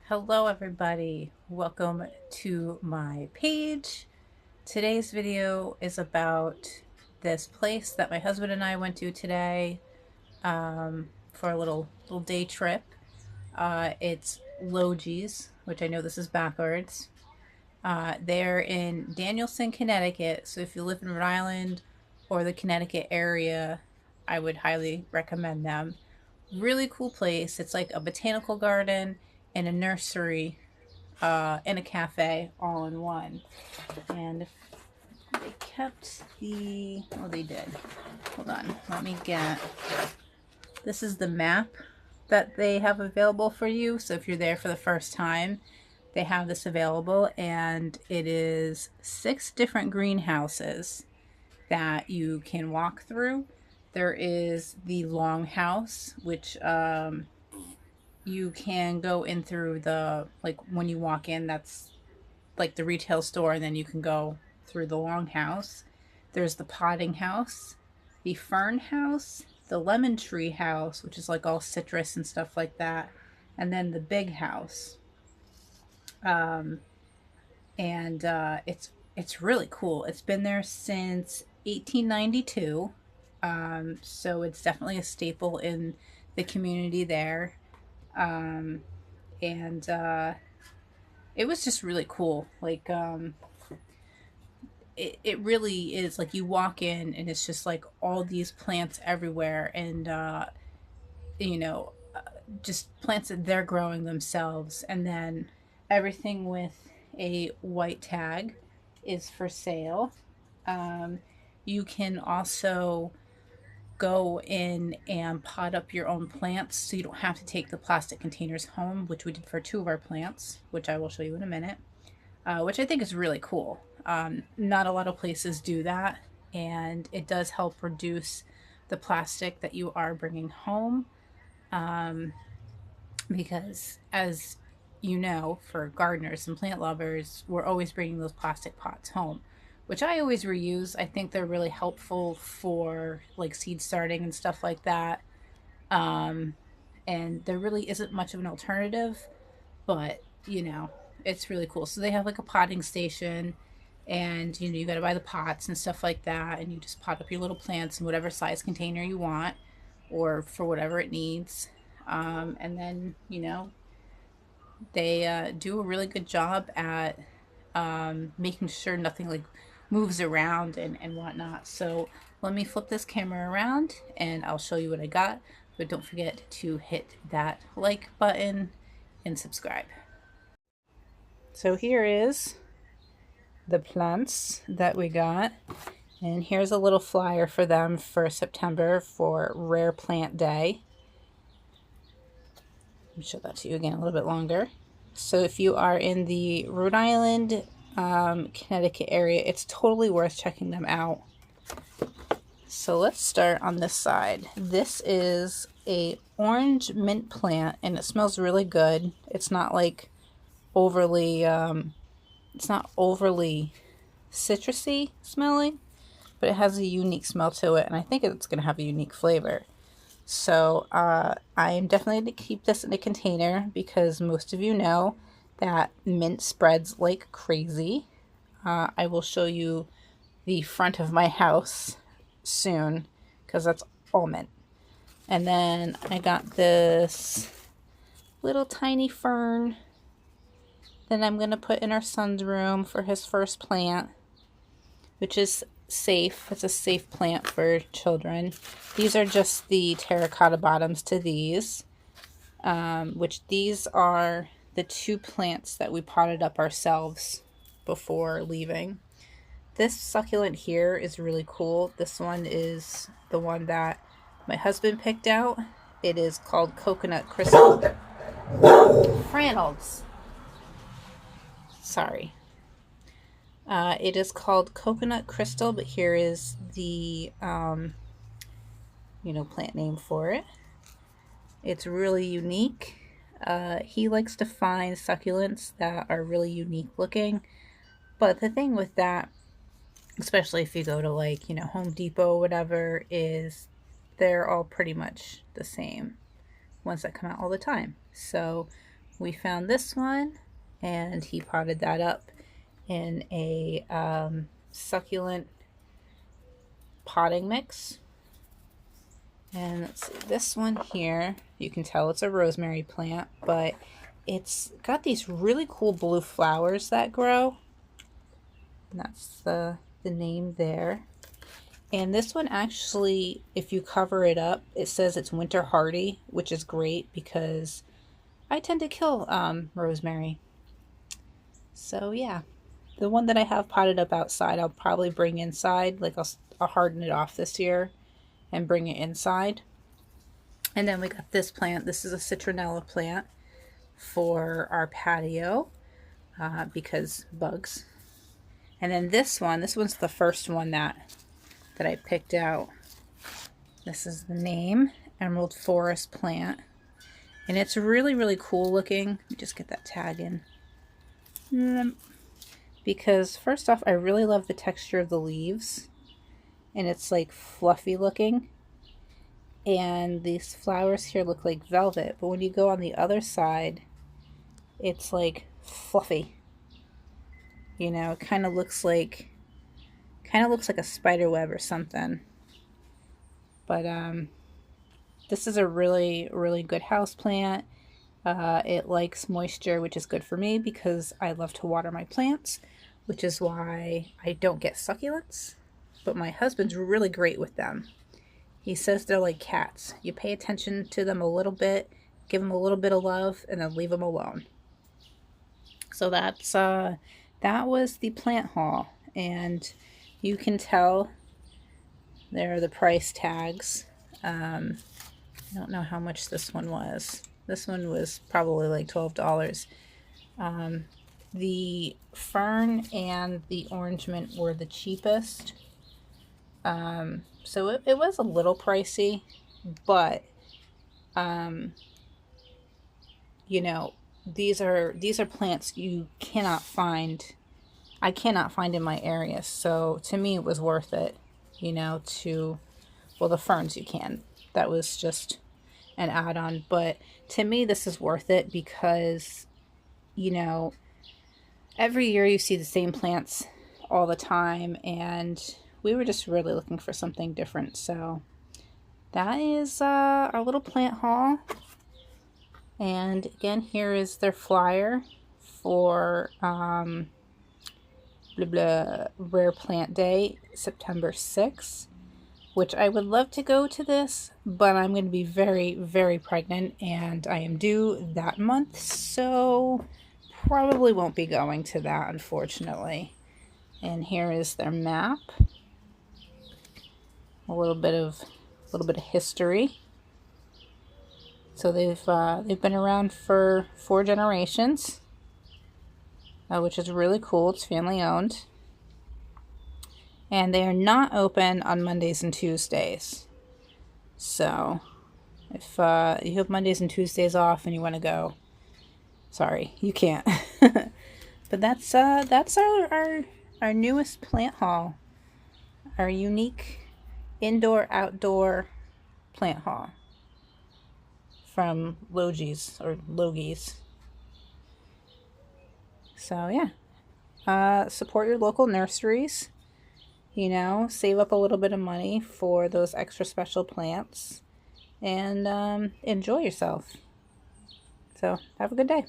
Hello everybody, welcome to my page. Today's video is about this place that my husband and I went to today for a little day trip. It's Logees, which I know this is backwards. They're in Danielson, Connecticut, so if you live in Rhode Island or the Connecticut area, I would highly recommend them. Really cool place. It's like a botanical garden and a nursery and a cafe all in one. And they kept they did. Hold on, let me get, this is the map that they have available for you. So if you're there for the first time, they have this available, and it is 6 different greenhouses that you can walk through. There is the longhouse, which you can go in through the, like when you walk in, that's like the retail store, and then you can go through the longhouse. There's the potting house, the fern house, the lemon tree house, which is like all citrus and stuff like that, and then the big house. And it's really cool. It's been there since 1892, so it's definitely a staple in the community there. And it was just really cool. Like it really is, like you walk in and it's just like all these plants everywhere, and you know, just plants that they're growing themselves, and then everything with a white tag is for sale. You can also go in and pot up your own plants, so you don't have to take the plastic containers home, which we did for 2 of our plants, which I will show you in a minute, which I think is really cool. Not a lot of places do that, and it does help reduce the plastic that you are bringing home, because as you know, for gardeners and plant lovers, we're always bringing those plastic pots home, which I always reuse. I think they're really helpful for like seed starting and stuff like that. And there really isn't much of an alternative, but it's really cool. So they have like a potting station, and you got to buy the pots and stuff like that, and you just pot up your little plants in whatever size container you want, or for whatever it needs. And then they do a really good job at making sure nothing like moves around and whatnot. So let me flip this camera around and I'll show you what I got. But don't forget to hit that like button and subscribe. So here is the plants that we got. And here's a little flyer for them for September for Rare Plant Day. Let me show that to you again a little bit longer. So if you are in the Rhode Island, Connecticut area, it's totally worth checking them out. So let's start on this side. This is a orange mint plant, and it smells really good. It's not like overly, it's not overly citrusy smelling, but it has a unique smell to it, and I think it's going to have a unique flavor. So I am definitely going to keep this in a container, because most of you know that mint spreads like crazy. I will show you the front of my house soon, because that's all mint. And then I got this little tiny fern that I'm going to put in our son's room for his first plant, which is safe. It's a safe plant for children. These are just the terracotta bottoms to these, which these are the 2 plants that we potted up ourselves before leaving. This succulent here is really cool. This one is the one that my husband picked out. It is called Coconut Crystal. Reynolds. Sorry. It is called Coconut Crystal, but here is the plant name for it. It's really unique. He likes to find succulents that are really unique looking, but the thing with that, especially if you go to like Home Depot or whatever, is they're all pretty much the same, ones that come out all the time. So we found this one, and he potted that up in a succulent potting mix. And let's see, this one here, you can tell it's a rosemary plant, but it's got these really cool blue flowers that grow. And that's the name there. And this one actually, if you cover it up, it says it's winter hardy, which is great because I tend to kill rosemary. So yeah, the one that I have potted up outside, I'll probably bring inside. Like I'll harden it off this year and bring it inside. And then we got this plant. This is a citronella plant for our patio because bugs. And then this one's the first one that I picked out. This is the name, Emerald Forest plant. And it's really, really cool looking. Let me just get that tag in. Because first off, I really love the texture of the leaves. And it's like fluffy looking. And these flowers here look like velvet. But when you go on the other side, it's like fluffy. You know, it kind of looks like a spider web or something. But this is a really, really good house plant. It likes moisture, which is good for me because I love to water my plants, which is why I don't get succulents. But my husband's really great with them. He says they're like cats. You pay attention to them a little bit, give them a little bit of love, and then leave them alone. So that's that was the plant haul, and you can tell there are the price tags. I don't know how much this one was. This one was probably like $12. The fern and the orange mint were the cheapest. So it was a little pricey, but you know, these are plants you cannot find. I cannot find in my area. So to me, it was worth it, you know, well, the ferns you can. That was just an add-on. But to me, this is worth it because, you know, every year you see the same plants all the time. And we were just really looking for something different. So that is our little plant haul. And again, here is their flyer for Rare Plant Day, September 6th, which I would love to go to this, but I'm going to be very, very pregnant and I am due that month, so probably won't be going to that, unfortunately. And here is their map. A little bit of history. So they've been around for 4 generations, which is really cool. It's family owned. And they are not open on Mondays and Tuesdays. So if you have Mondays and Tuesdays off and you want to go, sorry, you can't. But that's our newest plant haul. Our unique indoor-outdoor plant haul from Logees or Logees. So yeah, support your local nurseries. You know, save up a little bit of money for those extra special plants and enjoy yourself. So have a good day.